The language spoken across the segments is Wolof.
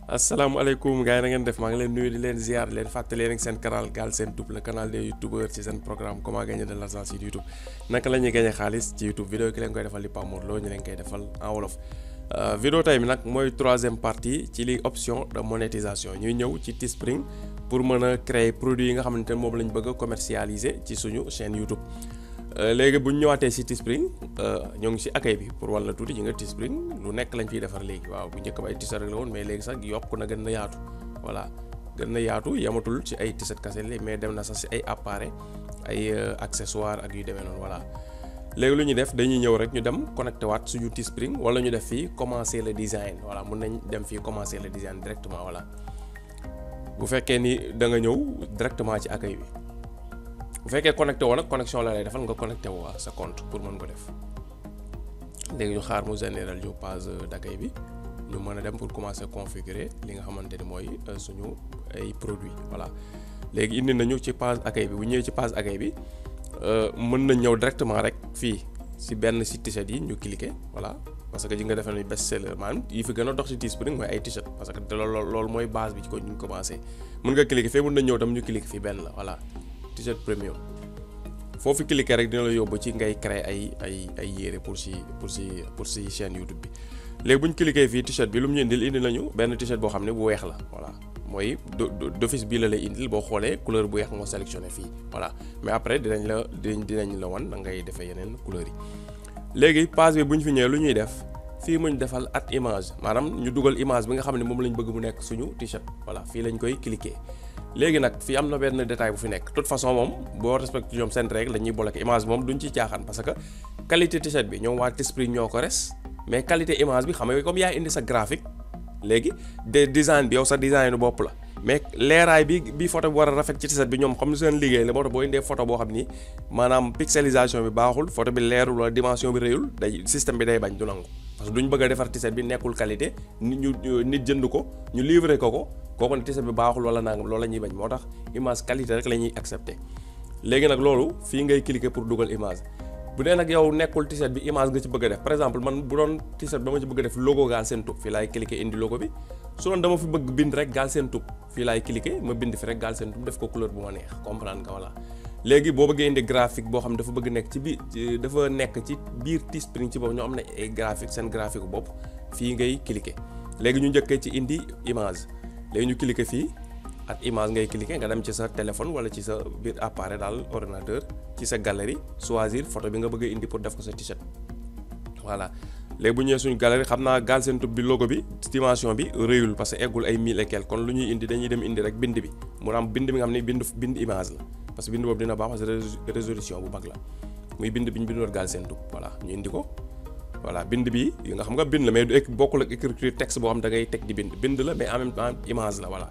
asalaamaaleykum gars yi na ngeen def maa ngi leen nuyu di leen ziar leen fàttali leen seen canal Galsen Tube le canal des youtubeurs ci seen programme comment gagner de l'argent sur YouTube naka la ñuy gagner xaalis ci YouTube vidéo ki leen koy defal li Pape Mor Lo ñu leen koy defal en wolof. Vidéo tey bi nag mooy troisième partie ci li option de monétisation ñuy ñëw ci Teespring pour mën a créer produit yi nga xamante ne moom lañ bëgg a commercialiser ci suñu chaîne YouTube. léegi bu ñu ñëwaatee si Teespring ñoo ngi si accueil bi pour wàll tuuti ji nga Teespring lu nekk lañ fiy defar léegi waaw bu njëkk ba ay t-shirt rek la woon mais léegi sax yokk na gën na yaatu voilà gën na yaatu yamatul ci ay t-shirt kase mais dem na sax si ay appareil ay accessoires ak yu demee noonu voilà. léegi lu ñuy def dañuy ñëw rek ñu dem connecté waat suñu Teespring wala ñu def fii commencer le design voilà mun nañ dem fii commencer le design directement voilà bu fekkee ni da nga ñëw directement ci accueil bi. bu fekkee connecté woo nag connexion la lay defal nga connecté woo sa compte pour mën ko def léegi ñu xaar mu général ñu page d'accueil bi ñu mën a dem pour commencer configurer li nga xamante ni mooy suñu ay produits voilà. léegi indi nañu ci page accueil bi bu ñëwee ci page accueil bi mën nañ ñëw directement rek fii si benn si t-shirt yi ñu cliquer voilà parce que ji nga defal ni best seller maanaam yi fi gën a dox ci Teespring mooy ay t-shirt parce que loolu mooy base bi ci ko ñu commencé mën nga cliquer fii mën nañ ñëw tam ñu cliquer fii benn la voilà. t-shirt premium foofu cliquer rek dina la yóbbu ci ngay créer ay yére pour si chaîne YouTube bi léegi bu ñu cliquer fii t-shirt bi lu mu ñu indi nañu benn t-shirt boo xam ne bu weex la voilà mooy d'office bii la lay indil boo xoolee couleur bu weex nga sélectionné fii voilà mais après dinañ la wan da ngay defee yeneen couleurs yi. léegi page bi bu ñu fi ñëwee lu ñuy def fii muñ defal at image maanaam ñu dugal image bi nga xam ne moom lañ bëgg mu nekk suñu t-shirt voilà fii lañ koy cliquer. léegi nag fii am na benn détail bu fi nekk de toute façon moom boo respecté ñoom seen règle dañuy bloqué image moom duñ ci caaxaan parce que qualité t-shirt bi ñoom waa Teespring ñoo ko res mais qualité image bi xam nga comme yaa indi sa graphique léegi de design bi yow sa design bopp la mais leeraay bi photo bi war a rafet ci t-shirt bi ñoom xam seen liggéey la moo tax boo indee photo boo xam ni maanaam pixelisation bi baaxul photo bi leerul wala dimension bi réyul day système bi day bañ du nangu parce que duñ bëgg a defar t-shirt bi nekkul qualité nit jënd ko ñu livrer ko kooku ne t-shirt bi baaxul wala nangam loolu la ñuy bañ moo tax image qualité rek la ñuy accepter léegi nag loolu fii ngay cliquer pour dugal image bu dee nag yow nekkul t-shirt bi image nga ci bëgg a def par exemple man bu doon t-shirt dama ci bëgg a def logo Galsen Tube fii laay cliquer indi logo bi su doon dama fi bëgg bind rek Galsen Tube fii laay cliquer ma bind fi rek Galsen Tube def ko couleur bu ma neex comprendre nga voilà. léegi boo bëggee indi graphique boo xam dafa bëgg nekk ci biir Teespring ci boobu ñoo am na ay graphique seen graphique bopp fii ngay cliquer léegi ñu njëkkee ci indi image. léegi ñu cliquer fii ak image ngay cliquer nga dem ci sa téléphone wala ci sa biir appareil daal ordinateur ci sa galerie choisir photo bi nga bëgg a indi pour def ko sa t-shirt voilà. léegi bu ñëwee suñu galerie xam naa Galsen Tube bi logo bi dimension bi réyul parce que eggul ay 1000 et quelque kon lu ñuy indi dañuy dem indi rek bind bi mu am bind bi nga xam ne bind image la parce que bind boobu dina baax parce que résolution bu mag la muy bind bi ñu bindoon Galsen Tube voilà ñu indi ko. voilà bind bi nga xam nga bind la mais du bokkul ak écriture texte boo xam da ngay teg di bind la mais en même temps image la voilà.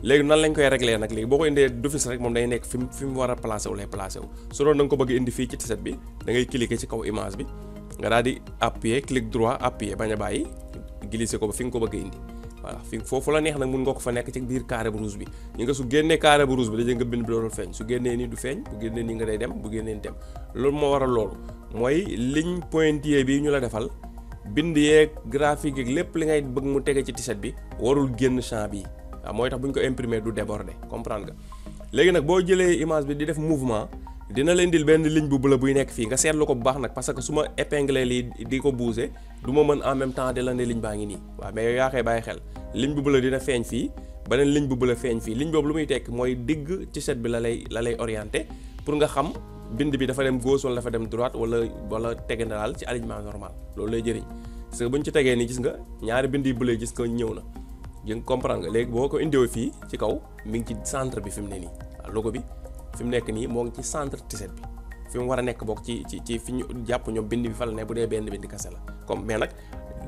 léegi nan lañ koy régler nag léegi boo ko indee d'office rek moom day nekk fi mu war a placé wu lay placé wu su doon da nga ko bëgg indi fii ci t-shirt bi da ngay cliquer ci kaw image bi nga daal di appuyer clic droit appuyer bañ a bàyyi glisser ko ba fi nga ko bëgg indi voilà fi foofu la neex nag mun nga ko fa nekk ci biir carré bu rouge bi ñu nga su génnee carré bu rouge bi dañu nga bind bi doon feeñ su génnee nii du feeñ bu génnee nii nga day dem bu génnee dem loolu moo waral loolu mooy ligne pointillée bi ñu la defal bind yeeg graphique yeeg lépp li ngay bëgg mu tege ci t-shirt bi warul génn champ bi waaw mooy tax bu ñu ko imprimer du déborder comprendre nga léegi nag boo jëlee image bi di def mouvement dina leen dil benn ligne bu bleu buy nekk fii nga seetlu ko bu baax nag parce que su ma épingler lii di ko bouger du ma mën en même temps de la ne ligne baa ngi nii waaw mais yow yaa koy bàyyi xel ligne bu bleu dina feeñ fii beneen ligne bu bleu feeñ fii ligne boobu lu muy tekk mooy digg t-shirt bi la lay orienté pour nga xam bind bi dafa dem gauche wala dafa dem droite wala tege na daal ci alignement normal loolu lay jëriñ parce que bu ñu ci tegee nii gis nga ñaari bind yu bleu gis nga ñëw na nga comprendre nga léegi boo ko indiwee fii ci kaw mi ngi ci centre bi fi mu ne nii waaw logo bi fi mu nekk nii moo ngi ci centre t-shirt bi fi mu war a nekk bokk ci fi ñu jàpp ñoom bind bi fa la ne bu dee benn bind kese la comme mais nag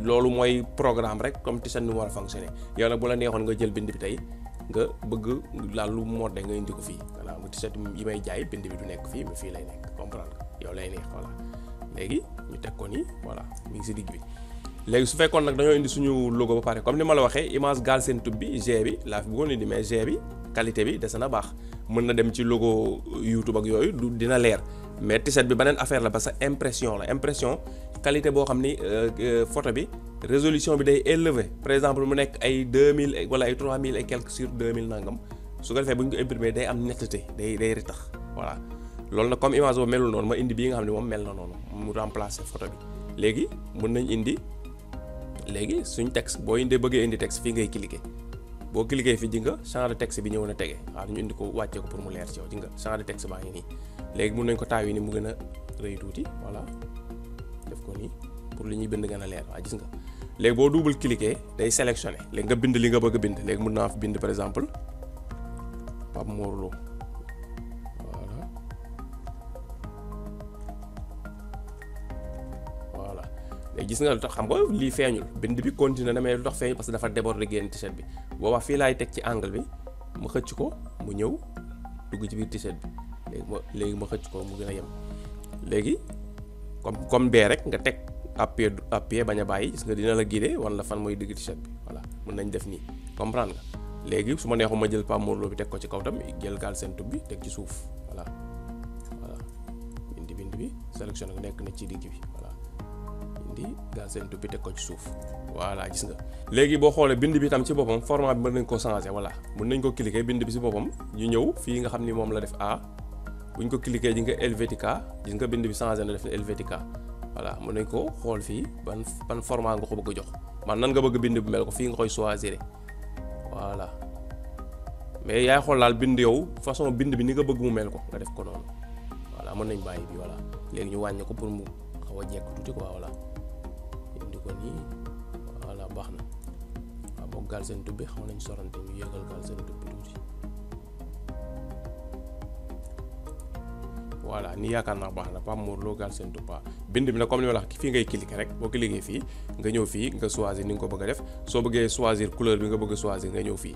loolu mooy programme rek comme t-shirt ni mu war a fonctionner yow nag bu la neexoon nga jël bind bi tey nga bëgg laal lu modde nga indi ko fii voilà mu t-shirt yi may jaay bind bi du nekk fii mais fii lay nekk comprendre yow lay neex voilà léegi ñu teg ko nii voilà mi ngi si digg bi. léegi su fekkoon nag dañoo indi suñu logo ba pare comme ni ma la waxee image Galsen Tube bi G bi laa fi bëggoon indi mais G bi qualité bi dese na baax mën na dem ci logo YouTube ak yooyu du dina leer mais t-shirt bi beneen affaire la parce que impression la impression qualité boo xam ni photo bi résolution bi day élevé par exemple mu nekk ay 2000 wala ay 3000 et quelques sur 2000 nangam su ko defee bu ñu ko imprimé day am netteté day ritax voilà loolu nag comme image boobu melul noonu ma indi bii nga xam ne moom mel na noonu mu remplacer photo bi léegi mën nañ indi léegi suñ texte boo indee bëggee indi texte fii ngay cliquer boo cliquer fi ji nga champ de texte bi ñëw na tege waaw ñu indi ko wàccee ko pour mu leer ci yow ji nga champ de texte baa ngi nii léegi mën nañ ko taaw yi ni mu gën a rëy tuuti voilà def ko nii pour li ñuy bind gën a leer waaw gis nga léegi boo double cliquer day sélectionné léegi nga bind li nga bëgg a bind léegi mën naa fi bind par exemple Pape Mor Lo voilà léegi gis nga lu tax xam nga lii feeñul bind bi continué na mais lu tax feeñul parce que dafa déborder génn t-shirt bi boobaa fii laay teg ci angle bi ma xëcc ko mu ñëw dugg ci biir t-shirt bi léegi ma xëcc ko mu gën a yem léegi comme bee rek nga teg appuyé bañ a bàyyi gis nga dina la guider wala fan mooy digg t-shirt bi voilà mën nañ def nii comprendre nga léegi su ma neexoon ma jël Pape Mor Lo bi teg ko ci kaw tam jël Galsen Tube bi teg ci suuf voilà bind bi sélection nag nekk na ci digg bi voilà indi Galsen Tube bi teg ko ci suuf voilà gis nga léegi boo xoolee bind bi tam ci boppam format bi mën nañ ko changer voilà mën nañ ko cliquer bind bi ci boppam ñu ñëw fii nga xam ni moom la def A buñ ko cliquer ji nga Helvetica gis nga bind bi changer na def Helvetica voilà mën nañ ko xool fii ban format nga ko bëgg a jox man nan nga bëgg bind bi mel ko fii nga koy choisir voilà mais yaay xool daal bind yow façon bind bi ni nga bëgg mu mel ko nga def ko noonu voilà mën nañ bàyyi bi voilà léegi ñu wàññi ko pour mu xaw a jekk tuuti quoi voilà indi ko nii voilà baax na waaw boog Galsen Tube bi xaw nañ sorante ñu yéegal Galsen Tube bi tuuti voilà nii yaakaar naa baax na Pape Mor Lo Galsen Tube ba bind bi nag comme ni ma la wax fii ngay cliquer rek boo cliquer fii nga ñëw fii nga choisir ni nga ko bëgg a def soo bëggee choisir couleur bi nga bëgg a choisir nga ñëw fii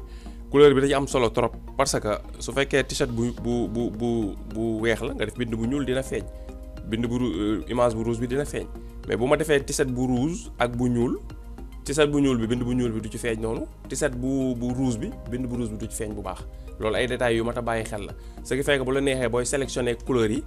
couleur bi dañu am solo trop parce que su fekkee t-shirt bu weex la nga def bind bu ñuul dina feeñ bind bu image bu rouge bi dina feeñ mais bu ma defee t-shirt bu rouge ak bu ñuul t-shirt bu ñuul bi bind bu ñuul bi du ci feeñ noonu t-shirt bu rouge bi bind bu rouge bi du ci feeñ bu baax loolu ay détails yu mat a bàyyi xel la ce qui fait que bu la neexee booy sélectionner couleur yi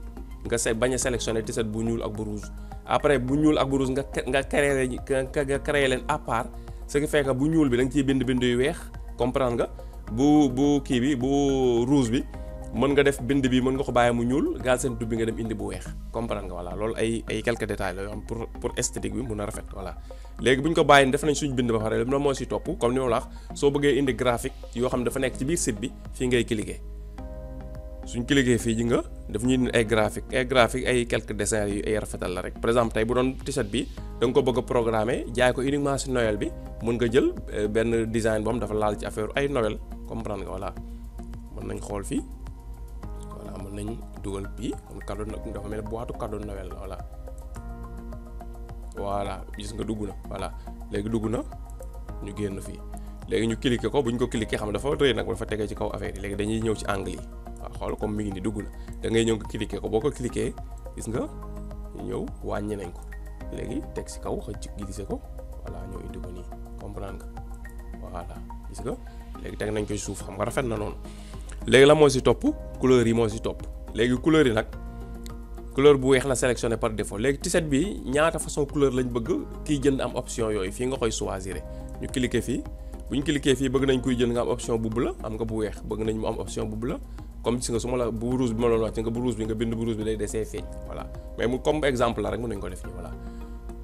nga bañ a sélectionner t-shirt bu ñuul ak bu rouge après bu ñuul ak bu rouge nga créer leen à part ce qui fait que bu ñuul bi da nga ciy bind yu weex comprendre nga bu kii bi bu rouge bi mën nga def bind bi mën nga ko bàyyi mu ñuul Galsen Tube bi nga dem indi bu weex comprendre nga voilà loolu ay quelques détails la yoo xam pour esthétique bi mun a rafet voilà léegi bu ñu ko bàyyi def nañ suñ bind ba pare la moo si topp comme ni ma la wax soo bëggee indi graphique yoo xam ne dafa nekk ci biir site bi fii ngay cliquer suñ cliquer fii ji nga daf ñuy indi ay graphique ay quelques dessins yu ay rafetal la rek par exemple tey bu doon t-shirt bi da nga ko bëgg a programmer jaay ko uniquement si Noël bi mën nga jël benn design boo xam dafa laal ci affaire ay Noël comprendre nga voilà mën nañ xool fii voilà mën nañ dugal bii kon cadeau dafa mel ne boîte cadeau Noël la voilà gis nga dugg na voilà léegi dugg na ñu génn fii léegi ñu cliquer ko bu ñu ko cliquer xam ne dafa rëy nag dafa tegee ci kaw affaire yi léegi dañuy ñëw ci angle yi waaw xool comme mi ngi ni dugg na da ngay ñëw nga cliquer ko boo ko cliquer gis nga ñu ñëw wàññi nañ ko léegi teg ci kaw xëcc glisser ko voilà ñëw indi ko nii comprendre nga voilà gis nga léegi teg nañ ko ci suuf xam nga rafet na noonu léegi la moo ci topp couleur yi moo ci topp léegi couleur yi nag couleur bu weex la sélectionné par défaut léegi t-shirt bi ñaata façon couleur lañ bëgg kiy jënd am option yooyu fii nga koy choisir ñu cliquer fii bu ñu cliquer fii bëgg nañ kuy jënd nga am option bu bleu am nga bu weex bëgg nañ mu am option bu bleu comme gis nga su ma la bu rouge bi ma loolu wax ci nga bu rouge bi nga bind bu rouge bi day desee feeñ voilà mais mu comme exemple la rek mën nañ ko def nii voilà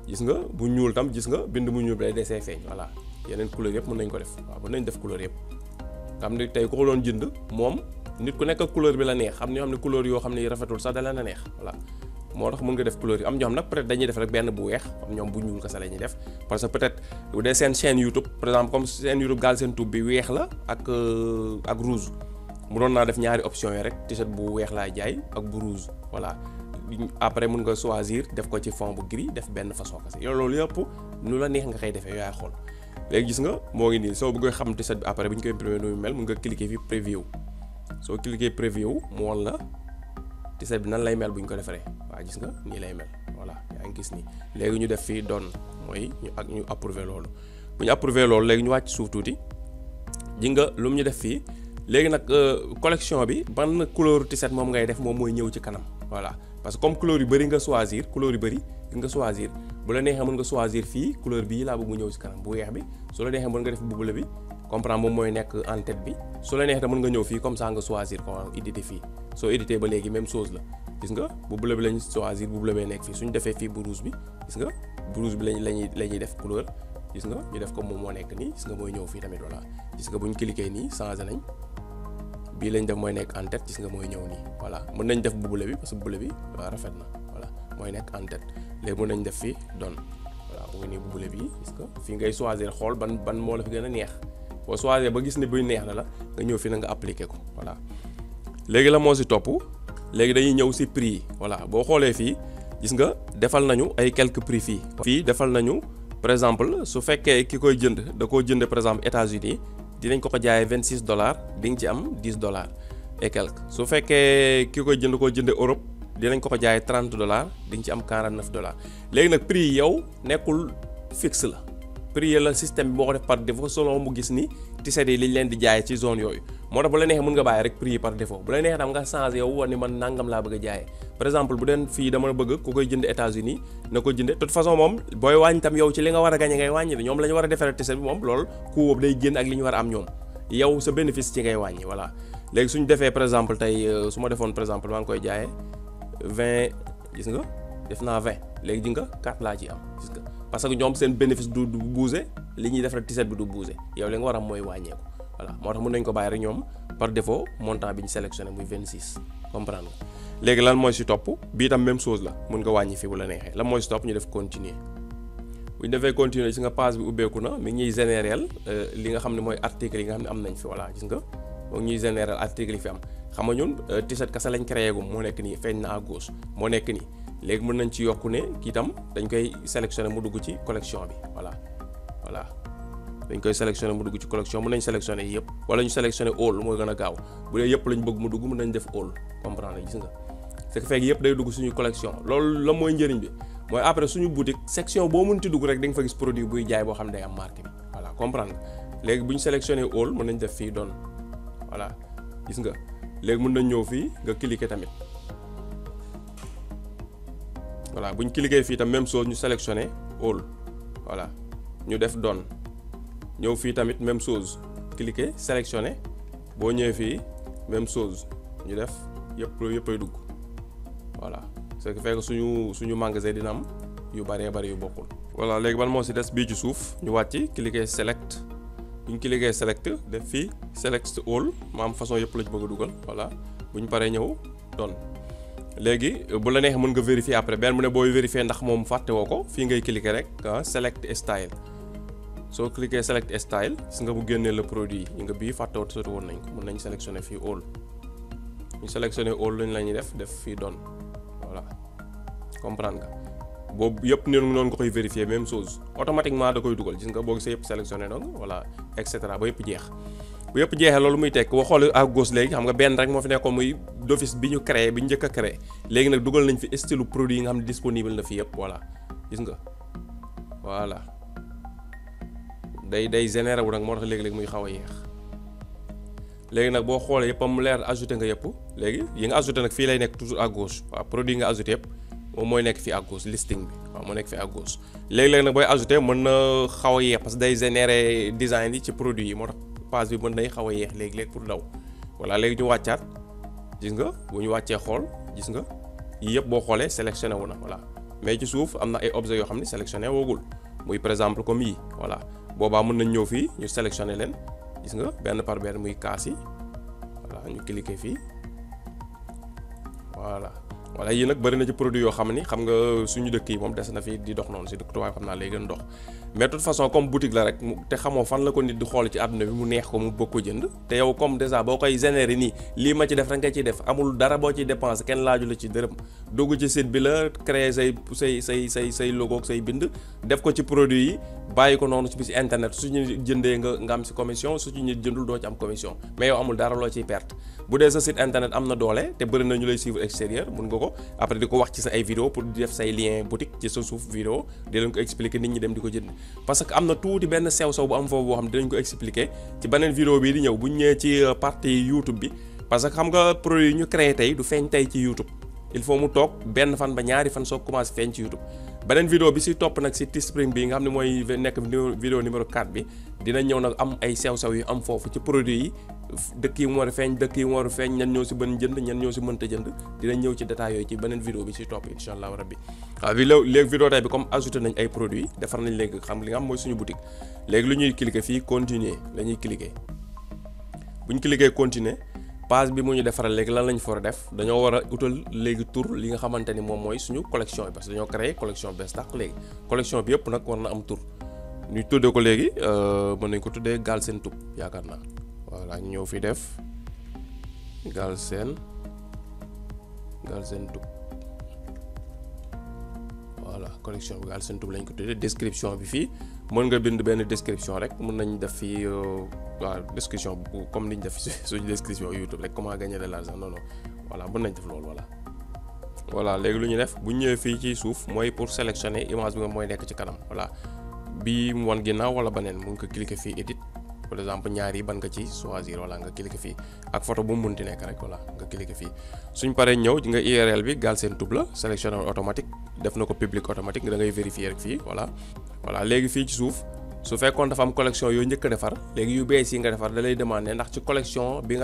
gis nga bu ñuul tam gis nga bind bu ñuul bi day desee feeñ voilà yeneen couleur yëpp mën nañ ko def waaw mën nañ def couleur yëpp xam ne tey ku ko doon jënd moom nit ku nekk couleur bi la neex xam ne couleur yoo xam ne rafetul sax da leen a neex voilà moo tax mën nga def couleur yi am ñoo xam nag peut-être dañuy def rek benn bu weex am ñoom bu ñuul kese la ñuy def parce que peut-être bu dee seen chaîne YouTube par exemple comme chaîne YouTube Galsen Tube bi weex la ak rouge mu doon naa def ñaari options yi rek t-shirt bu weex laay jaay ak bu rouge voilà après mën nga choisir def ko ci fond bu gris def benn façon kese yow loolu yëpp nu la neex nga koy defee yaay xool léegi gis nga moo ngi nii soo bëggee xam t-shirt bi après bu ñu koy imprimer nu mu mel mën nga cliquer fi preview soo cliquer preview mu won la t-shirt bi nan lay mel bu ñu ko defaree waaw gis nga nii lay mel voilà yaa ngi gis nii léegi ñu def fii doon mooy ñu approuver loolu bu ñu approuver loolu léegi ñu wàcc suuf tuuti ji nga lu mu ñu def fii léegi nag collection bi ban couleur t-shirt moom ngay def moom mooy ñëw ci kanam voilà parce que comme couleur yu bëri nga choisir bu la neexee mën nga choisir fii couleur bii laa bëgg mu ñëw ci kanam bu weex bi su la neexee mën nga def bu bleu bi comprendre moom mooy nekk en tête bi su la neexee mën nga ñëw fii comme ça nga choisir ko éditer fii soo éditer ba léegi même chose la gis nga bu bleu bi lañ choisir bu bleu bee nekk fii suñu defee fii bu rouge bi gis nga bu rouge bi lañuy def couleur gis nga ñu def ko moom moo nekk nii gis nga mooy ñëw fii tamit voilà gis nga buñ cliquer nii changé nañ bii lañ def mooy nekk en tête gis nga mooy ñëw nii voilà mën nañ def bu bleu bi parce que bleu bi waaw rafet na voilà mooy nekk en tête léegi mën nañ def fii doon voilà mu ngi nii bu bleu bi gis nga fii ngay choisir xool ban moo la fi gën a neex boo choisir ba gis ne buy neex na la nga ñëw fi na nga appliquer ko voilà léegi la moo si topp léegi dañuy ñëw si prix yi voilà boo xoolee fii gis nga defal nañu ay quelques prix fii defal nañu par exemple su fekkee ki koy jënd da koo jënd par exemple États-Unis dinañ ko jaayee $26 di nga ci am $10 et quelque su fekkee ki koy jënd koo jënde Europe dinañ ko jaayee $30 di nga ci am $49 léegi nag prix yow nekkul fixe la prix yi la système bi moo ko def par défaut selon mu gis ni t-shirt yi liñ leen di jaayee ci zone yooyu moo tax bu la neexee mën nga bàyyi rek prix yi par défaut bu la neexee tam nga changé yow war ni man nangam laa bëgg a jaayee par exemple bu den fii dama bëgg ku koy jënd États-Unis na ko jënde de toute façon moom booy wàññi tam yow ci li nga war a gagné ngay wàññi ñoom la ñu war a defaree t-shirt bi moom loolu coût boobu day génn ak li ñu war a am ñoom yow sa bénéfice ci ngay wàññi voilà léegi suñu defee par exemple tey su ma defoon par exemple maa ngi koy jaayee 20 gis nga def naa 20 léegi di nga 4 laa ci am gis nga parce que ñoom seen bénéfice du bouger li ñuy def rek t-shirt bi du bouger yow li nga war a am mooy wàññeeku voilà moo tax mën nañ ko bàyyi rek ñoom par défaut montant bi ñu sélectionné muy 26 comprendre nga léegi lan mooy si topp bii tam même chose la mën nga wàññi fi bu la neexee lan mooy si topp ñu def continuer bu ñu defee continuer gis nga page bi ubbeeku na mi ngi ñuy général li nga xam ne mooy article yi nga xam ne am nañ fi voilà gis nga moom ñuy général article yi fi am xam nga ñun t-shirt kese lañ créé gum moo nekk nii feeñ na à gauche moo nekk nii léegi mën nañ ci yokku ne kii tam dañ koy sélectionné mu dugg ci collection bi voilà dañ koy sélectionné mu dugg ci collection mën nañ sélectionné yëpp wala ñu sélectionné all mooy gën a gaaw bu dee yëpp lañ bëgg mu dugg mën nañ def all comprendre gis nga c'est que fekk yëpp day dugg suñu collection loolu la mooy njëriñ bi mooy après suñu boutique section boo mënti dugg rek da nga fa gis produit buy jaay boo xam ne day am marque bi voilà comprendre nga léegi bu ñu sélectionné all mën nañ def fii doon voilà gis nga léegi mën nañ ñëw fii nga cliquer tamit voilà bu ñu cliquer fii tam même chose ñu sélectionné all voilà ñu def doon ñëw fii tamit même chose cliquer sélectionné boo ñëwee fii même chose ñu def yëppay dugg voilà c'est que fekk suñu magasin dina am yu bëree bëri yu bokkul. voilà léegi ban moo si des bii ci suuf ñu wàcc cliquer select bu ñu cliquer select def fii select all maam façon yëpp la ci bëgg a dugal voilà bu ñu paree ñëw doon léegi bu la neexee mën nga vérifier après benn mu ne booy vérifier ndax moom fàtte woo ko fii ngay cliquer rek select style. soo cliquer select style gis nga bu génnee le produit yi nga bii fàtte woon nañ ko mën nañ sélectionner fii all ñu sélectionner all lañ la ñuy def fii doon voilà comprendre nga boobu yëpp noonu nga koy vérifier même chose automatiquement da koy dugal gis nga boo gisee yëpp sélectionner donc voilà et cetera ba yëpp jeex bu yëpp jeexee loolu muy tekk boo xoolee à gauche léegi xam nga benn rek moo fi nekkoon muy d'office bi ñu créé bi ñu njëkk a créé léegi nag dugal nañ fi style produit yi nga xam ne disponible na fi yëpp voilà gis nga voilà day généré wu nag moo tax léegi-léegi muy xaw a yéex léegi nag boo xoolee yëpp am leer ajouté nga yëpp léegi yi nga ajouté nag fii lay nekk toujours à gauche waaw produit yi nga ajouté yëpp moom mooy nekk fii à gauche listing bi waaw moo nekk fii à gauche léegi-léegi nag booy ajouté mën na xaw a yéex parce que day généré design yi ci produit yi moo tax page bi mën nay xaw a yéex léegi-léegi pour daw voilà léegi ñu wàccaat gis nga bu ñu wàccee xool gis nga yii yëpp boo xoolee sélectionné wu na voilà mais ci suuf am na ay objets yoo xam ne sélectionné woogul muy par exemple comme yii voilà boobaa mën nañ ñëw fii ñu sélectionné leen gis nga benn par benn muy kaas yi voilà ñu cliquer fii voilà yii nag bëri na ci produit yoo xam ni xam nga suñu dëkk yi moom des na fi di dox noonu si dëkk tubaab xam naa lay gën dox mais de toute façon comme boutique la rek te xamoo fan la ko nit di xool ci àdduna bi mu neex ko mu bëgg ko jënd te yow comme déjà boo koy générer nii lii ma ci def rek nga ciy def amul dara boo ciy dépenser kenn laaju la ci dërëm dugg ci site bi la créer say logo ak say bind def ko ci produit yi bàyyi ko noonu ci internet suñu jëndee nga am si commission su ci nit jëndul doo ci am commission mais yow amul dara loo ciy perte bu dee sa site internet am na doole te bëri na ñu lay suivre extérieur mun nga ko après di ko wax ci sa ay vidéo pour di def say lien boutique ci sa suuf vidéo di leen ko expliquer nit ñi dem di ko jënd parce que am na tuuti benn sew-sew bu am foofu boo xam ne dinañ ko expliquer ci beneen vidéo bii di ñëw bu ñu ñëwee ci partie YouTube bi parce que xam nga produit yi ñu créé tey du feeñ tey ci YouTube il faut mu toog benn fan ba ñaari fan soo commencé feeñ ci YouTube. beneen vidéo bi si topp nag si Teespring bi nga xam ne mooy nekk vidéo numéro 4 bi dina ñëw nag am ay sew-sew yu am foofu ci produit yi dëkk yi mu war a feeñ dëkk yi mu war a feeñ ñan ñoo si mën jënd ñan ñoo si mënta jënd dina ñëw ci détails yooyu ci beneen vidéo bi si topp incha allah rabbi. waaw léegi vidéo tey bi comme ajouté nañ ay produits defar nañ léegi xam li nga xam mooy suñu boutique léegi lu ñuy cliquer fii continuer la ñuy cliquer bu ñu cliquer continuer page bi mu ñu defaral léegi lan lañ fa war a def dañoo war a utal léegi tur li nga xamante ni moom mooy suñu collection bi parce que dañoo créer collection bees tax léegi collection bi yëpp nag war na am tur ñu tuddee ko léegi mën nañ ko tuddee Galsen Tube yaakaar naa voilà ñu ñëw fi def Galsen Tube voilà collection bi Galsen Tube lañ ko tuddee description bi fii mën nga bind benn description rek mën nañ def fii waaw description bu comme niñ def suñu description YouTube rek comment gagner de l'argent non voilà mën nañ def loolu voilà léegi lu ñu def bu ñu ñëwee fii ci suuf mooy pour sélectionner image bi nga mooy nekk ci kanam voilà bii mu wan ginnaaw wala beneen mu ngi ko cliquer fii edit par exemple ñaar yi ban nga ci choisir voilà nga cliquer fii ak photo bu mu munti nekk rek voilà nga cliquer fii suñ paree ñëw nga URL bi Galsen Tube la sélectionner automatique def na ko public automatique da ngay vérifier rek fii voilà léegi fii ci suuf su fekkoon dafa am collection yooyu njëkk a defar léegi yu bees yi nga defar da lay demander ndax ci collection bi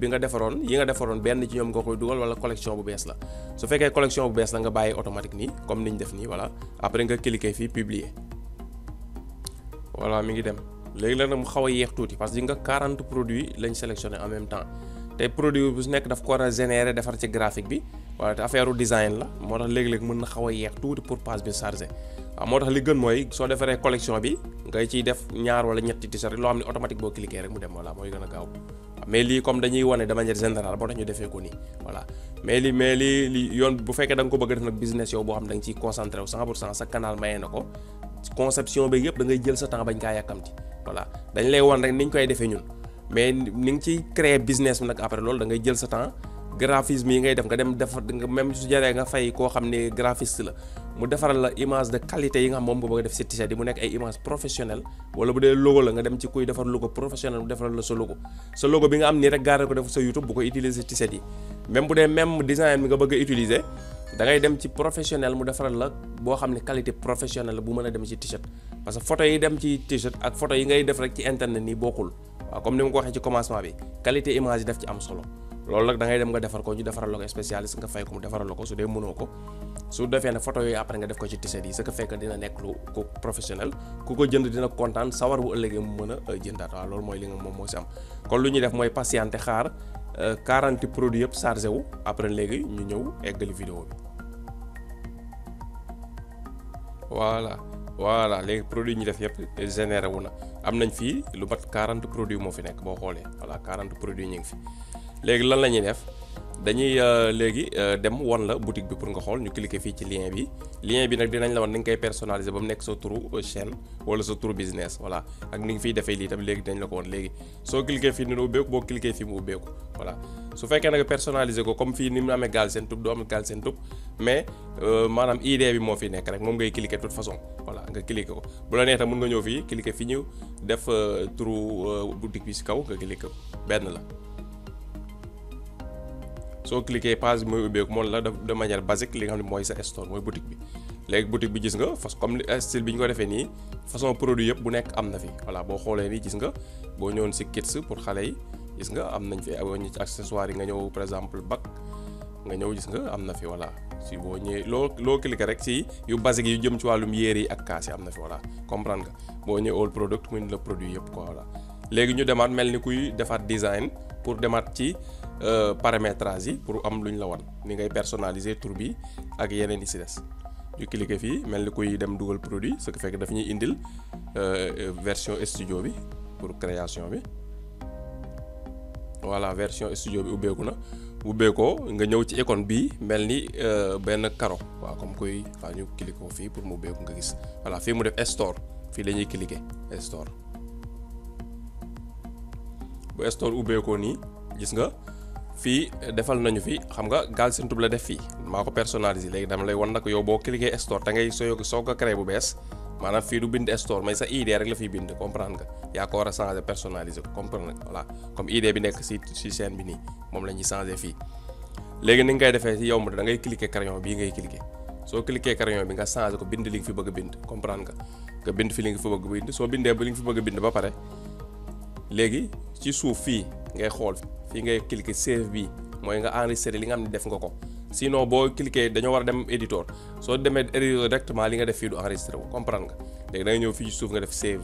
nga defaroon yi nga defaroon benn ci ñoom nga koy dugal wala collection bu bees la su fekkee collection bu bees la nga bàyyi automatique nii comme niñ def nii voilà après nga cliquer fii publier voilà mi ngi dem léegi la nag mu xaw a yéex tuuti parce que nga 40 produits lañ sélectionné en même temps te produit bu nekk daf ko war a générer defar ci graphique bi wala te affaire design la moo tax léegi-léeg mën na xaw a yéex tuuti pour page bi chargé waaw moo tax li gën mooy soo defaree collection bi ngay ciy def ñaar wala ñetti t-shirt loo xam ne automatique boo cliquer rek mu dem voilà mooy gën a gaaw mais lii comme dañuy wane de manière générale boo tax ñu defee ko nii voilà mais li yoon bu fekkee da nga ko bëgg a def nag business yow boo xam ne da nga ciy concentré wu 100% sa canal mayee na ko conception bi yëpp da ngay jël sa temps bañ kaa yàkkamti voilà dañ lay wan rek niñ koy defee ñun mais ni nga ciy créer business bi nag après loolu da ngay jël sa temps graphisme yi ngay def nga dem defar même su jaree nga fay koo xam ne graphiste la mu defaral la image de qualité yi nga xam moom nga bëgg a def ci t-shirt yi mu nekk ay image professionnelle wala bu dee logo la nga dem ci kuy defar logo professionnel mu defaral la sa logo bi nga am nii rek gaare ko def sa YouTube bu ko utiliser t-shirt yi même bu dee même design bi nga bëgg a utiliser da ngay dem ci professionnel mu defaral la boo xam ne qualité professionnelle bu mën a dem ci t-shirt parce que photo yi dem ci t-shirt ak photo yi ngay def rek ci internet nii bokkul waaw comme ni ma ko waxee ci commencement bi qualité image yi def ci am solo loolu nag da ngay dem nga defar ko ñu defaral la ko spécialiste nga fay ko mu defaral la ko su dee mënoo ko su defee ne photo yooyu après nga def ko ci t-shirt yi ce qui fait que dina nekk lu ko professionnel ku ko jënd dina kontaan sawar bu ëllëgee mu mën a jëndaat waaw loolu mooy li nga moom moo si am kon lu ñuy def mooy patienter xaar 40 produits yëpp chargé wu après léegi ñu ñëw eggali vidéo bi voilà léegi produit ñu def yëpp généré wu na am nañ fii lu mat 40 produits moo fi nekk boo xoolee voilà 40 produits ñu ngi fi léegi lan la ñuy def dañuy léegi dem won la boutique bi pour nga xool ñu cliquer fii ci lien bi nag dinañ la wan ni nga koy personnaliser ba mu nekk sa turu chaîne wala sa turu business voilà ak ni nga fiy defee lii tamit léegi dinañ la ko wan léegi soo cliquer fii ni ubbeeku boo cliquer fii mu ubbeeku voilà su fekkee nag personnaliser ko comme fii ni mu amee Galsen Tube doo am Galsen Tube mais maanaam idée bi moo fi nekk rek moom ngay cliquer toute façon voilà nga cliquer ko bu la neex tam mën nga ñëw fii cliquer fi ñu def turu boutique bi si kaw nga cliquer ko benn la soo cliquer page bi mooy ubbeeku moom la de manière basique li nga xam ne mooy sa store mooy boutique bi léegi boutique bi gis nga comme style bi ñu ko defee nii façon produit yëpp bu nekk am na fi voilà boo xoolee nii gis nga boo ñëwoon si kits pour xale yi gis nga am nañ fi ay accessoires yi nga ñëw par exemple bac nga ñëw gis nga am na fi voilà si boo ñëwee loo cliquer rek si yu basique yu jëm ci wàllum yére yi ak kaas yi am na fi voilà comprendre nga boo ñëwee all product mu la produit yëpp quoi voilà léegi ñu demaat mel ni kuy defaat design pour demaat ci paramétrage yi pour am lu ñu la wan ni ngay personnaliser tur bi ak yeneen yi si des ñu cliquer fii mel ni kuy dem dugal produit ce qui fait que daf ñuy indil version studio bi pour création bi voilà version studio bi ubbeekoo nga ñëw ci icône bi mel ni benn caro waaw comme kuy xaa ñu cliquer ko fii pour mu ubbeeku nga gis voilà fii mu def store fii la ñuy cliquer store bu store ubbeekoo nii gis nga fii defal nañu fi xam nga Galsen Tube la def fii maa ko personnalisé léegi dama lay wan nag yow boo cliquer store te ngay soo ko créé bu bees maanaam fii du bind store mais sa idée rek la fiy bind comprendre nga yaa ko war a changer personnaliser ko comprendre nga voilà comme idée bi nekk si chaîne bi nii moom la ñuy changer fii léegi ni nga koy defee ci yomb da ngay cliquer crayon bii ngay cliquer soo cliquer crayon bi nga changé ko bind li nga fi bëgg a bind comprendre nga bind fi li nga fi bëgg a bind soo bindee ba li nga fi bëgg a bind ba pare léegi ci suuf fii ngay xool fii ngay cliquer save bii mooy nga enregistrer li nga xam ne def nga ko sinon boo cliquer dañoo war a dem éditeur soo demee éditeur directement li nga def fii du enregistré wu comprendre nga léegi da nga ñëw fii ci suuf nga def save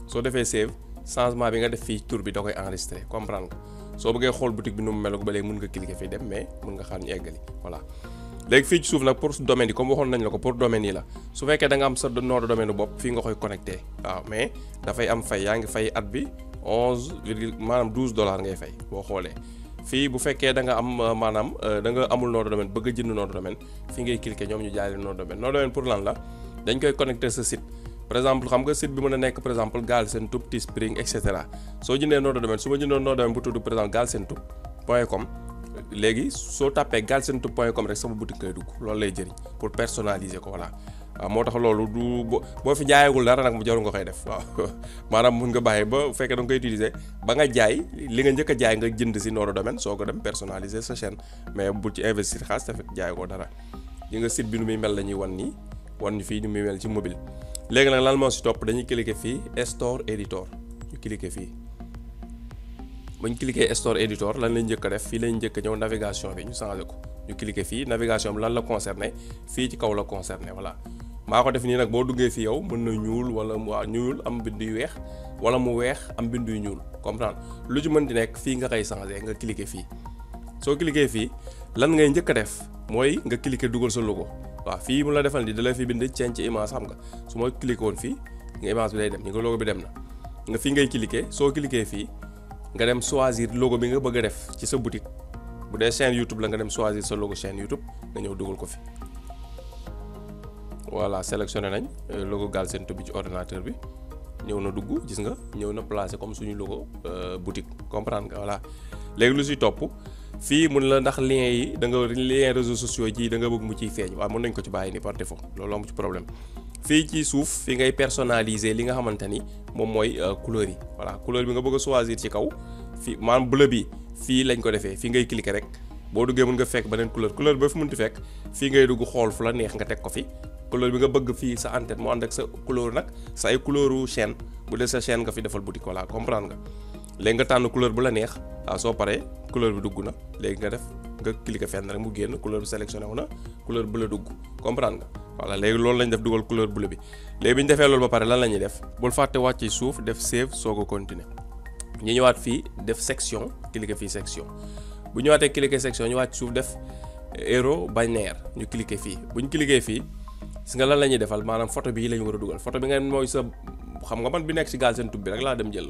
soo defee save changement bi nga def fii tur bi da koy enregistré comprendre nga soo bëggee xool boutique bi nu mu mel ba léegi mun nga cliquer fii dem mais mun nga xam ñu eggali voilà. léegi fii ci suuf nag pour domaine yi comme waxoon nañ la ko pour domaine yi la su fekkee da nga am sa nom de domaine bopp fii nga koy connecté waaw mais dafay am fay yaa ngi fay at bi 11 maanaam $12 ngay fay boo xoolee. fii bu fekkee da nga am maanaam da nga amul nom de domaine bëgg a jënd nom de domaine fii ngay cliquer ñoom ñu jaay leen nom de domaine nom de domaine pour lan la dañ koy connecté sa site par exemple xam nga site bi mën a nekk par exemple Galsen-Tube Teespring et cetera soo jëndee nom de domaine su ma jëndoon nom de domaine bu tudd par exemple galsentube.com léegi soo tàppee galsentube.com rek sama boutique ngay dugg loolu lay jëriñ pour personnaliser ko voilà waaw moo tax loolu du boo fi jaayagul dara nag mu jarul nga koy def waaw maanaam mun nga bàyyi ba bu fekkee da nga koy utiliser ba nga jaay li nga njëkk a jaay nga jënd si nom de domaine soo ko dem personnaliser sa chaîne mais bul ci investir xaalis te fekk jaay ko dara yi nga site bi nu muy mel la ñuy wan nii wan fii nu muy mel ci mobile léegi nag lan moo si topp dañuy cliquer fii Store Editor ñu cliquer fii bu ñu cliquer Store Editor lan lañ njëkk a def fii lañ njëkk a ñëw navigation bi ñu changé ko ñu cliquer fii navigation bi lan la concerné fii ci kaw la concerné voilà maa ko def nii nag boo duggee fii yow mën na ñuul wala waa ñuul am bind yu weex wala mu weex am bind yu ñuul comprendre lu ci mën di nekk fii nga koy changé nga cliquer fii soo cliquer fii lan ngay njëkk a def mooy nga cliquer dugal sa logo waaw fii mu la defal ni da lay fi bind change image xam nga su ma cliquer woon fii nga image bi day dem ñi nga logo bi dem na nga fii ngay cliquer soo cliquer fii nga dem choisir logo bi nga bëgg a def ci sa boutique bu dee chaîne YouTube la nga dem choisir sa logo chaîne YouTube nga ñëw dugal ko fi voilà sélectionné nañ logo Galsen-Tube bi ci ordinateur bi ñëw na dugg gis nga ñëw na placé comme suñu logo boutique comprendre nga voilà léegi lu si topp fii mun la ndax lien yi da nga lien réseaux sociaux yi da nga bëgg mu ciy feeñ waaw mën nañ ko ci bàyyi ni par défaut loolu amu ci problème fii ci suuf fi ngay personnaliser li nga xamante ni moom mooy couleur yi voilà couleur bi nga bëgg a choisir ci kaw fii maanaam bleu bi fii lañ ko defee fii ngay cliquer rek boo duggee mën nga fekk beneen couleur ba fi mënti fekk fii ngay dugg xool fu la neex nga teg ko fi couleur bi nga bëgg fii sa en-tête mu ànd ak sa couleur nag sa ay couleuru chaîne bu dee sa chaîne nga fi defal boutique voilà comprendre nga léegi nga tànn couleur bu la neex waaw soo paree couleur bi dugg na léegi nga def nga cliquer fenn rek mu génn couleur bi sélectionné wu na couleur bu la dugg comprendre nga voilà léegi loolu lañ def dugal couleur bleu bi léegi bi ñu defee loolu ba pare lan la ñuy def bul fàtte wàcc ci suuf def save soog a continuer ñu ñëwaat fii def section cliquer fii section bu ñëwaatee cliquer section ñu wàcc suuf def héros bannière ñu cliquer fii bu ñu cliquer fii gis nga lan la ñuy defal maanaam photo bii la ñu war a dugal photo bi nga mooy sa xam nga man bi nekk ci Galsen-Tube bi rek laa dem jël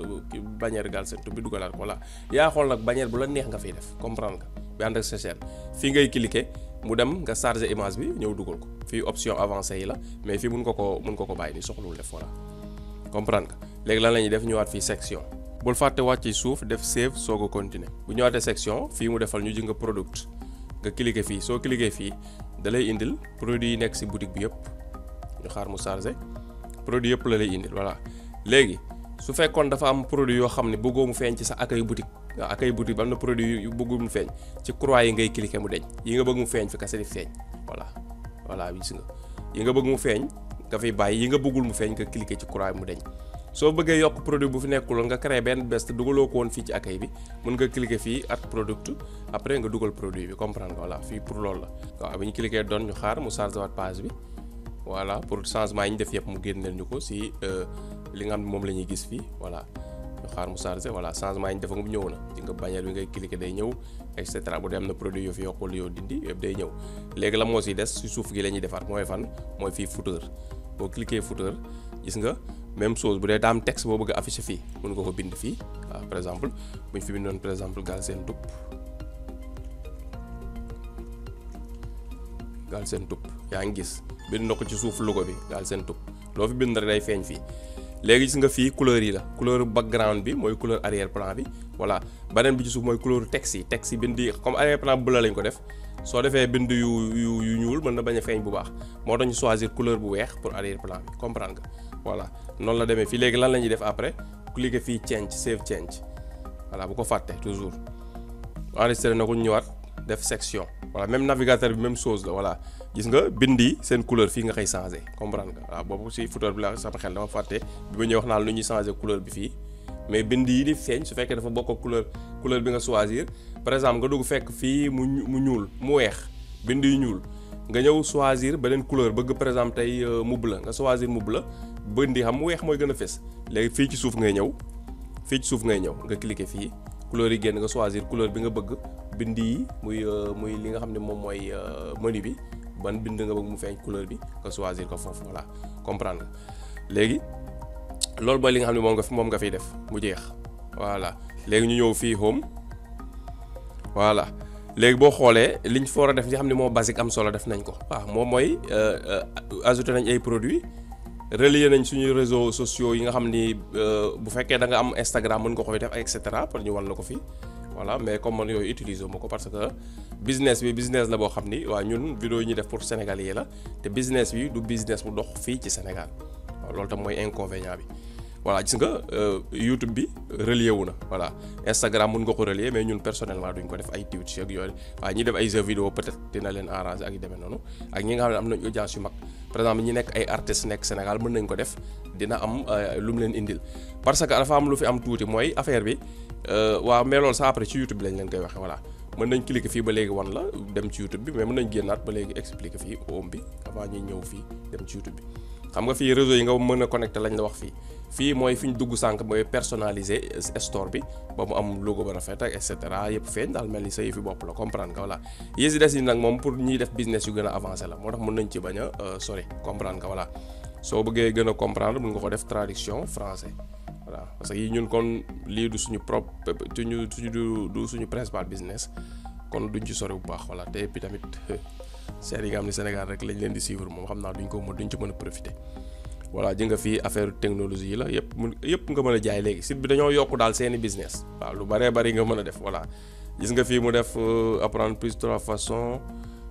bannière Galsen-Tube bi dugalaat ko voilà yaa xool nag bannière bu la neex nga fiy def comprendre nga bi ànd ak sa chaîne fii ngay cliquer mu dem nga charger image bi ñëw dugal ko fii option avancée yi la mais fii mun ko ko bàyyi ni soxlul def voilà comprendre nga léegi lan la ñuy def ñëwaat fii section bul fàtte wàcc ci suuf def save soog a continuer bu ñëwaatee section fii mu defal ñu ji nga product nga cliquer fii soo cliquer fii da lay indil produit yi nekk ci boutique bi yëpp ñu xaar mu charger produit yëpp la lay indil voilà léegi su fekkoon dafa am produit yoo xam ne bëggoo mu feeñ ci sa accueil boutique waaw accueil boutique bi am na produit yu bëggul mu feeñ ci croix yi ngay cliquer mu deñ yi nga bëgg mu feeñ fi kase di feeñ voilà gis nga yi nga bëgg mu feeñ nga fiy bàyyi yi nga bëggul mu feeñ nga cliquer ci croix yi mu deñ soo bëggee yokk produit bu fi nekkuloon nga créé benn bés te dugaloo ko woon fii ci accueil bi mën nga cliquer fii at product après nga dugal produit bi comprendre nga voilà fii pour loolu la waaw bi ñu cliquer doon ñu xaar mu chargé waat page bi voilà pour changement yi ñu def yëpp mu génneel ñu ko si li nga xam ne moom la ñuy gis fii voilà ñu xaar mu chargé voilà changement yi ñu def nga ñëw na di nga bannière bi ngay cliquer day ñëw et cetera bu dee am na produit yoo fi yokkul yoo dindi yëpp day ñëw léegi la moo siy des si suuf gi la ñuy defaat mooy fan mooy fii footer boo cliquer footer gis nga même chose bu dee daa am texte boo bëgg a afficher fii mën nga ko bind fii waaw par exemple bu ñu fi bindoon par exemple Galsen-Tube yaa ngi gis bind na ko ci suuf logo bi Galsen-Tube loo fi bind rek day feeñ fii léegi gis nga fii couleur yi la couleur background bi mooy couleur arrière plan bi voilà beneen bi ci suuf mooy couleur texte yi bind yi comme arrière plan bleu lañ ko def soo defee bind yu ñuul mën na bañ a feeñ bu baax moo tax ñu choisir couleur bu weex pour arrière plan bi comprendre nga voilà noonu la demee fii léegi lan la ñuy def après cliquer fii change save change voilà bu ko fàtte toujours enregistré na ko ñu ñëwaat def section voilà même navigateur bi même chose la voilà gis nga bind yi seen couleur fii nga koy changé comprendre nga waaw boobu si footeur bi la sama xel dama fàtte bi ma ñëw wax naa lu ñuy changé couleur bi fii mais bind yi di feeñ su fekkee dafa bokk ak couleur bi nga choisir par exemple nga dugg fekk fii mu ñuul mu weex bind yu ñuul nga ñëw choisir beneen couleur bëgg par exemple tey mu bleu nga choisir mu bleu bind yi xam mu weex mooy gën a fës léegi fii ci suuf ngay ñëw nga cliquer fii couleur yi génn nga choisir couleur bi nga bëgg bind yi muy li nga xam ne moom mooy menu bi ban bind nga bëgg mu feeñ couleur bi nga choisir ko foofu voilà comprendre léegi loolu mooy li nga xam ne moom nga fiy def mu jeex voilà léegi ñu ñëw fii home voilà léegi boo xoolee liñ fa war a def li xam ne moo basique am solo def nañ ko waaw moom mooy ajouté nañ ay produits relier nañ suñu réseaux sociaux yi nga xam ni bu fekkee da nga am Instagram mën nga ko fi def et cetera pour ñu wan la ko fi voilà mais comme man yooyu utiliser ma ko parce que business la boo xam ni waaw ñun vidéo yi ñuy def pour Sénégalais yi la te business bi du business bu dox fii ci Sénégal waaw loolu tam mooy inconvénient bi voilà gis nga YouTube bi relier wu na voilà Instagram mën nga ko relier mais ñun personnellement duñ ko def ay Twitch ak yooyu waaw ñi def ay jeux vidéo peut-être dina leen arranger ak yu demee noonu ak ñi nga xam ne am nañ audience yu mag par exemple ñi nekk ay artistes nekk Sénégal mën nañ ko def dina am lu mu leen indil parce que dafa am lu fi am tuuti mooy affaire bi waaw mais loolu ça après ci YouTube bi lañ leen koy waxee voilà mën nañ cliquer fii ba léegi wan la dem ci YouTube bi mais mën nañ génnaat ba léegi expliquer fii home bi avant ñuy ñëw fii dem ci YouTube bi xam nga fii réseau yi nga mën a connecté lañ la wax fii mooy fi ñu dugg sànq mooy personnaliser store bi ba mu am logo ba rafet ak et cetera yëpp feeñ daal mel ni sa yëfi bopp la comprendre nga voilà yéesi des yi nag moom pour ñiy def business yu gën a avancé la moo tax mën nañ ci bañ a sori comprendre nga voilà soo bëggee gën a comprendre mën nga ko def traduction français voilà parce que yi ñun kon lii du suñu propre du suñu principal business kon duñ ci sori bu baax voilà te puis tamit seet yi nga xam ne Sénégal rek lañ leen di suivre moom xam naa duñ ci mën a profiter voilà ji nga fii affaire technologie yi la yëpp nga mën a jaay léegi site bi dañoo yokk daal seeni business waaw lu bëree bëri nga mën a def voilà gis nga fii mu def apprendre plus de la façon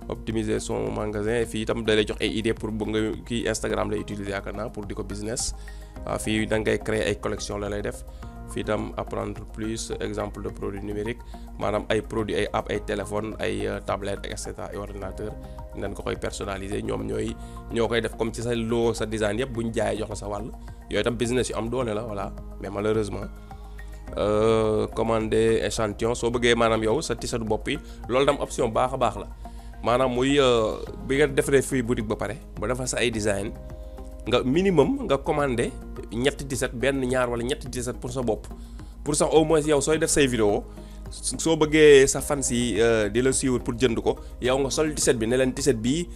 optimiser son magasin fii itam da lay jox ay idées pour bëgg nga kii Instagram lay utiliser yaakaar naa pour di ko business waaw fii da ngay créer ay collection la lay def fii itam apprendre plus exemple de produits numériques maanaam ay produits ay app ay téléphone ay tablette et cetera ay ordinateur nañ ko koy personnaliser ñoom ñoo koy def comme ci sa logo sa design yëpp bu ñu jaayee jox la sa wàll yooyu itam business yu am doole la voilà mais malheureusement commander échantillon soo bëggee maanaam yow sa t-shirt bopp yi loolu tam option baax a baax la maanaam muy bi nga defaree fii boutique ba pare ba defar sa ay design nga minimum nga commandé ñetti t-shirt benn ñaar wala ñetti t-shirt pour sa bopp pour sax au moins yow sooy def say vidéo soo bëggee sa fans yi di la suivre pour jënd ko yow nga sol t-shirt bi ne leen t-shirt bii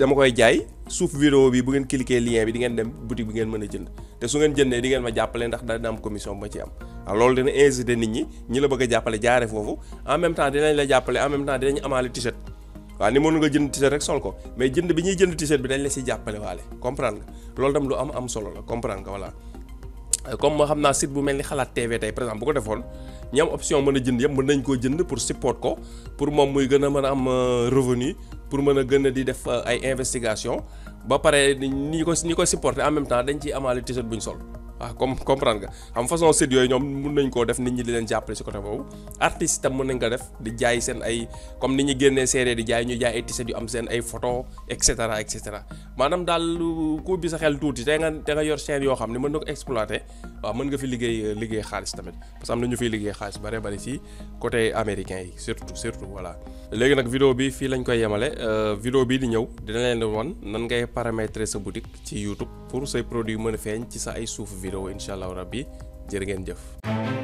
dama koy jaay suuf vidéo bi bu ngeen cliquer lien bi di ngeen dem boutique bi ngeen mën a jënd te su ngeen jëndee di ngeen ma jàppale ndax dina am commission ba ci am waaw loolu dina inciter nit ñi la bëgg a jàppale jaare foofu en même temps dinañ la jàppale en même temps dinañ amaale t-shirt waaw ni mënu nga jënd t-shirt rek sol ko mais jënd bi ñuy jënd t-shirt bi dañ la si jàppale waale comprendre nga loolu tam lu am solo la comprendre nga voilà comme moo xam naa site bu mel ni Xalaat TV tey par exemple bu ko defoon ñi am option mën a jënd yëpp mën nañ koo jënd pour support ko pour moom muy gën a mën a am revenu pour mën a gën a di def ay investigation ba pare ñi ko supporter en même temps dañ ciy amaale t-shirt buñ sol waaw comme comprendre nga xam façon site yooyu ñoom mën nañ koo def nit ñi di leen jàppale ci côté boobu artistes itam mën nañ ko def di jaay seen ay comme ni ñu génnee série di jaay ñu jaay ay t-shirt yu am seen ay photo et cetera maanaam daal ku bi sa xel tuuti te nga yor chaîne yoo xam ne mën na ko exploiter waaw mën nga fi liggéey xaalis tamit parce que am na ñu fiy liggéey xaalis bari ci côté américain yi surtout voilà. léegi nag vidéo bi fii lañ koy yemale vidéo bii di ñëw dina leen wan nan ngay paramétrer sa boutique ci YouTube pour say produits mën a feeñ ci sa ay suuf vidéo incha allah rabbi jërë ngeen jëf.